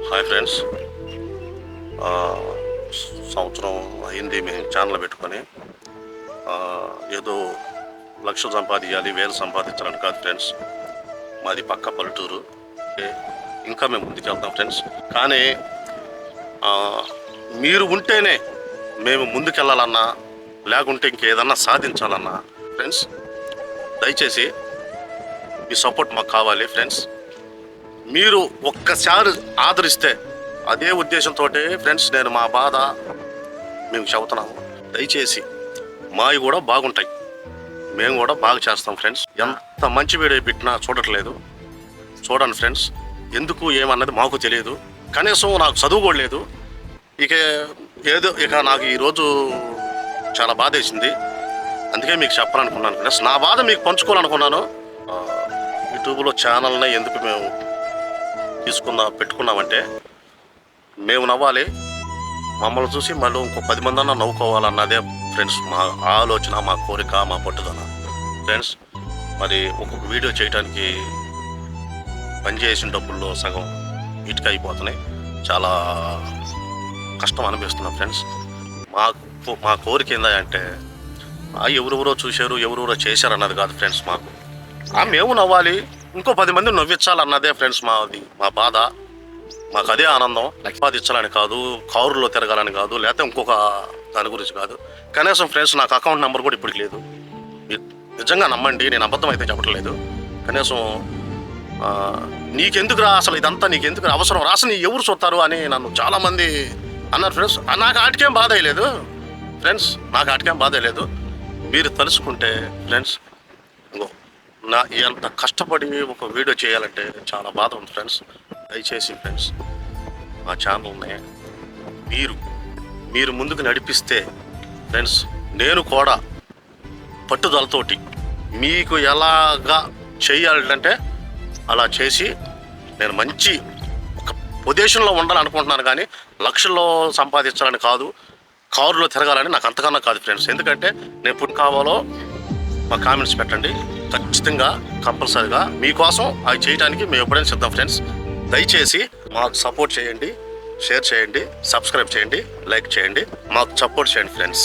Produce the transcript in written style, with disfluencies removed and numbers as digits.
Hi friends, సంవత్సరం అయింది మేము ఛానల్ పెట్టుకొని. ఏదో లక్షలు సంపాదించాలి, వేలు సంపాదించాలని కాదు ఫ్రెండ్స్. మాది పక్క పల్లెటూరు. ఇంకా మేము ముందుకు వెళ్తాం ఫ్రెండ్స్. కానీ మీరు ఉంటేనే మేము ముందుకెళ్ళాలన్నా, లేకుంటే ఇంకేదన్నా సాధించాలన్నా ఫ్రెండ్స్, దయచేసి మీ సపోర్ట్ మాకు కావాలి ఫ్రెండ్స్. మీరు ఒక్కసారి ఆదరిస్తే అదే ఉద్దేశంతో ఫ్రెండ్స్ నేను మా బాధ మేము చెబుతున్నాము. దయచేసి మావి కూడా బాగుంటాయి, మేము కూడా బాగా చేస్తాం ఫ్రెండ్స్. ఎంత మంచి వీడియో పెట్టినా చూడట్లేదు, చూడండి ఫ్రెండ్స్. ఎందుకు ఏమన్నది మాకు తెలియదు, కనీసం నాకు చదువు కూడా లేదు. ఇక నాకు ఈరోజు చాలా బాధ వేసింది, అందుకే మీకు చెప్పాలనుకున్నాను ఫ్రెండ్స్. నా బాధ మీకు పంచుకోవాలనుకున్నాను. యూట్యూబ్లో ఛానల్ని ఎందుకు మేము పెట్టుకున్నామంటే మేము నవ్వాలి, మమ్మల్ని చూసి మళ్ళీ ఇంకో 10 మంది అన్నా నవ్వుకోవాలన్నదే ఫ్రెండ్స్ మా ఆలోచన, మా కోరిక, మా పట్టుదల ఫ్రెండ్స్. మరి ఒక్కొక్క వీడియో చేయడానికి పనిచేసిన డబ్బుల్లో సగం ఇటుక అయిపోతున్నాయి. చాలా కష్టం అనిపిస్తున్నాం ఫ్రెండ్స్. మా కోరిక ఏందంటే ఎవరెవరో చూశారు, ఎవరెవరో చేశారు అన్నది కాదు ఫ్రెండ్స్. మేము నవ్వాలి, ఇంకో 10 మంది నవ్వించాలన్నదే ఫ్రెండ్స్ మా బాధ. మాకు అదే ఆనందం. సంపాదించాలని కాదు, కారులో తిరగాలని కాదు, లేకపోతే ఇంకొక దాని గురించి కాదు. కనీసం ఫ్రెండ్స్ నాకు అకౌంట్ నెంబర్ కూడా ఇప్పటికి లేదు. మీరు నిజంగా నమ్మండి, నేను అబద్ధం అయితే చెప్పట్లేదు. కనీసం నీకెందుకురా అసలు ఇదంతా, నీకెందుకు అవసరం రాసి నీ ఎవరు చూస్తారు అని నన్ను చాలామంది అన్నారు ఫ్రెండ్స్. నాకు ఆటికేం బాధ లేదు ఫ్రెండ్స్, నాకు ఆటికేం బాధ లేదు. మీరు తెలుసుకుంటే ఫ్రెండ్స్, ఎంత కష్టపడి ఒక వీడియో చేయాలంటే చాలా బాధ ఉంది ఫ్రెండ్స్. దయచేసి ఫ్రెండ్స్ మా ఛానల్ని మీరు ముందుకు నడిపిస్తే ఫ్రెండ్స్, నేను కూడా పట్టుదలతోటి మీకు ఎలాగా చేయాలంటే అలా చేసి నేను మంచి ఒక పొజిషన్లో ఉండాలనుకుంటున్నాను. కానీ లక్షల్లో సంపాదించాలని కాదు, కారులో తిరగాలని నాకు అంతకన్నా కాదు ఫ్రెండ్స్. ఎందుకంటే నేను ఎప్పుడు కావాలో మా కామెంట్స్ పెట్టండి, ఖచ్చితంగా కంపల్సరీగా మీకోసం అవి చేయడానికి మేము ఎప్పుడైనా సిద్ధం ఫ్రెండ్స్. దయచేసి మాకు సపోర్ట్ చేయండి, షేర్ చేయండి, సబ్స్క్రైబ్ చేయండి, లైక్ చేయండి, మాకు సపోర్ట్ చేయండి ఫ్రెండ్స్.